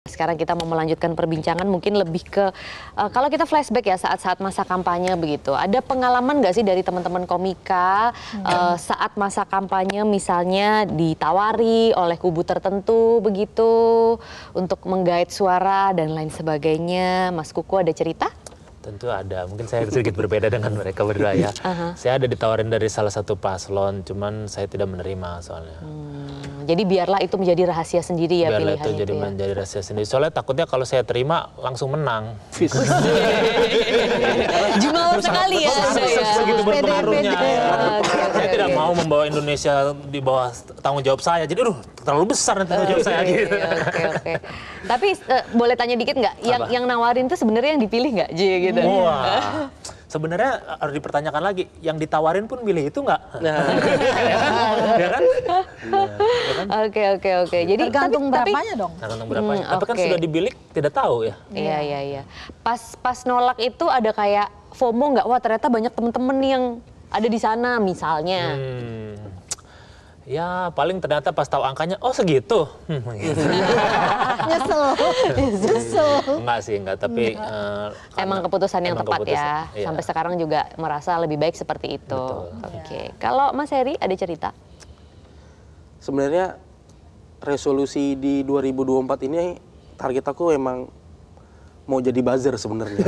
Sekarang kita mau melanjutkan perbincangan mungkin lebih ke kalau kita flashback ya saat-saat masa kampanye begitu. Ada pengalaman nggak sih dari teman-teman komika saat masa kampanye misalnya ditawari oleh kubu tertentu begitu untuk menggait suara dan lain sebagainya. Mas Kuku ada cerita? Tentu ada, mungkin saya sedikit berbeda dengan mereka berdua ya. Saya ada ditawarin dari salah satu paslon, cuman saya tidak menerima soalnya. Jadi biarlah itu menjadi rahasia sendiri ya Biarlah pilihan itu jadi menjadi rahasia sendiri. Soalnya takutnya kalau saya terima langsung menang. Jumawa sekali ya. Segitu berpengaruhnya. Saya tidak mau membawa Indonesia di bawah tanggung jawab saya. Jadi terlalu besar nanti tanggung jawab saya gitu. Oke. Tapi boleh tanya dikit nggak? Yang nawarin tuh sebenarnya yang dipilih nggak, J gitu? Wah. Sebenarnya harus dipertanyakan lagi, yang ditawarin pun milih itu nggak? Ya kan? Oke. Jadi tergantung berapanya dong. Tergantung berapanya. Tapi kan sudah dibilik tidak tahu ya. Iya. Pas nolak itu ada kayak FOMO nggak? Wah ternyata banyak temen-temen yang ada di sana misalnya. Ya paling ternyata pas tahu angkanya, oh segitu. Nyesel. Enggak, tapi emang keputusan yang tepat ya. Iya. Sampai sekarang juga merasa lebih baik seperti itu. Betul. Oke. Kalau Mas Heri ada cerita? Sebenarnya resolusi di 2024 ini target aku emang mau jadi buzzer sebenarnya.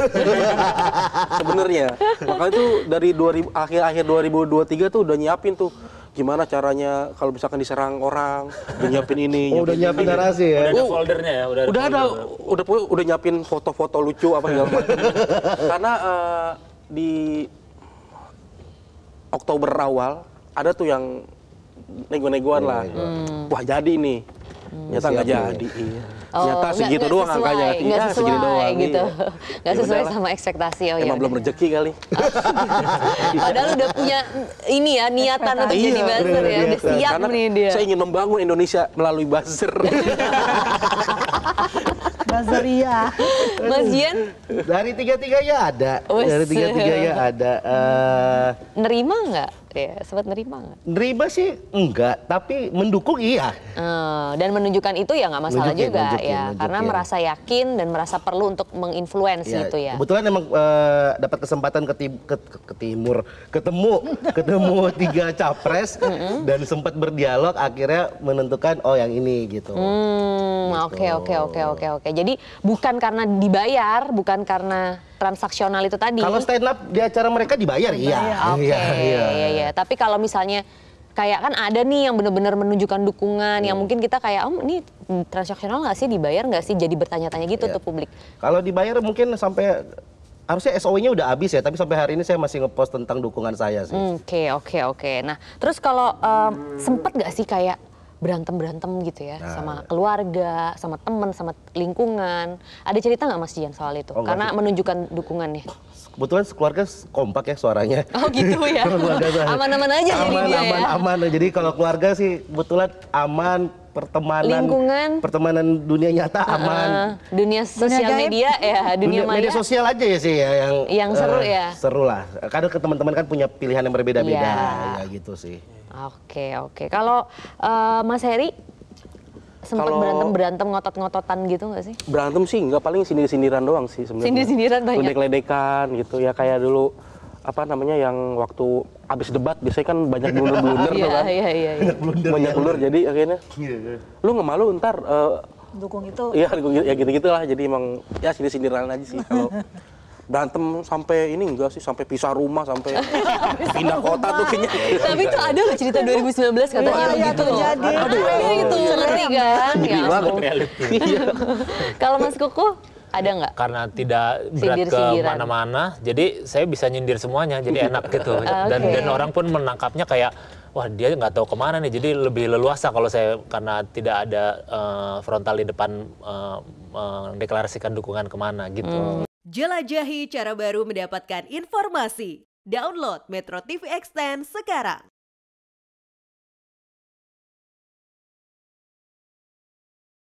Sebenarnya. Makanya itu dari akhir 2023 tuh udah nyiapin tuh gimana caranya kalau misalkan diserang orang, udah nyiapin ini. Udah nyiapin narasi ya. Udah ada foldernya ya, udah nyiapin foto-foto lucu apa segala macam. Karena di Oktober awal ada tuh yang nego-negoan lah. Wah jadi nih. Ternyata nggak jadi. Iya. Ternyata segitu doang angkanya. Nggak sesuai doang, gitu. Nggak sesuai udahlah. sama ekspektasi. Emang belum rezeki kali. Padahal udah punya ini ya niatan untuk jadi buzzer ya. Udah siap Karena nih dia. saya ingin membangun Indonesia melalui buzzer. Buzzeria. Mas Jian? Dari tiga-tiganya ada. Dari tiga-tiganya ada. Nerima nggak? Ya, sempat nerima nggak? Nerima sih enggak, tapi mendukung iya. Dan menunjukkan itu ya nggak masalah juga ya. Karena ya. merasa yakin dan merasa perlu untuk menginfluence itu ya. Kebetulan emang dapat kesempatan ketemu 3 capres dan sempat berdialog akhirnya menentukan oh yang ini gitu. Oke. Jadi bukan karena dibayar, bukan karena transaksional itu tadi. Kalau stand up di acara mereka dibayar, iya. Iya. Tapi kalau misalnya kayak kan ada nih yang benar-benar menunjukkan dukungan, yang mungkin kita kayak, ini transaksional nggak sih, dibayar nggak sih, jadi bertanya-tanya gitu tuh publik. Kalau dibayar mungkin sampai harusnya SOW-nya udah habis ya, tapi sampai hari ini saya masih ngepost tentang dukungan saya sih. Oke. Nah, terus kalau sempet nggak sih kayak berantem gitu ya, sama keluarga, sama teman, sama lingkungan. Ada cerita nggak Mas Jian soal itu? Karena menunjukkan dukungannya. Kebetulan keluarga kompak ya suaranya. Oh gitu ya. Aman-aman aja jadi dia ya. Aman. Jadi kalau keluarga sih kebetulan aman, pertemanan dunia nyata aman. Dunia sosial media ya, dunia maya. Media sosial aja ya sih ya yang seru ya. Seru lah. Kadang teman-teman kan punya pilihan yang berbeda-beda ya gitu sih. Oke. Kalau Mas Heri sempat berantem ngotot-ngototan gitu nggak sih? Berantem sih nggak, paling sindir-sindiran doang sih sebenarnya. Sindir-sindiran banyak. Ledek-ledekan gitu ya, kayak dulu apa namanya yang waktu abis debat biasanya kan banyak blunder-blunder tuh kan. Iya. Banyak blunder jadi akhirnya lu nggak malu ntar Dukung itu. Iya ya gitu-gitulah, jadi emang ya sindir-sindiran aja sih. Kalau berantem sampai ini enggak sih, sampai pisah rumah, sampai pindah kota tuh kayaknya. Tapi itu ada loh cerita 2019 katanya begitu loh. Ada itu, ngeri kan? Ya. Kalau Mas Kuku ada nggak? Karena tidak berat ke mana-mana, jadi saya bisa nyindir semuanya, jadi enak gitu. Dan orang pun menangkapnya kayak, wah dia nggak tahu kemana nih, jadi lebih leluasa kalau saya karena tidak ada frontal di depan mendeklarasikan dukungan kemana gitu. Jelajahi cara baru mendapatkan informasi. Download Metro TV Extend sekarang.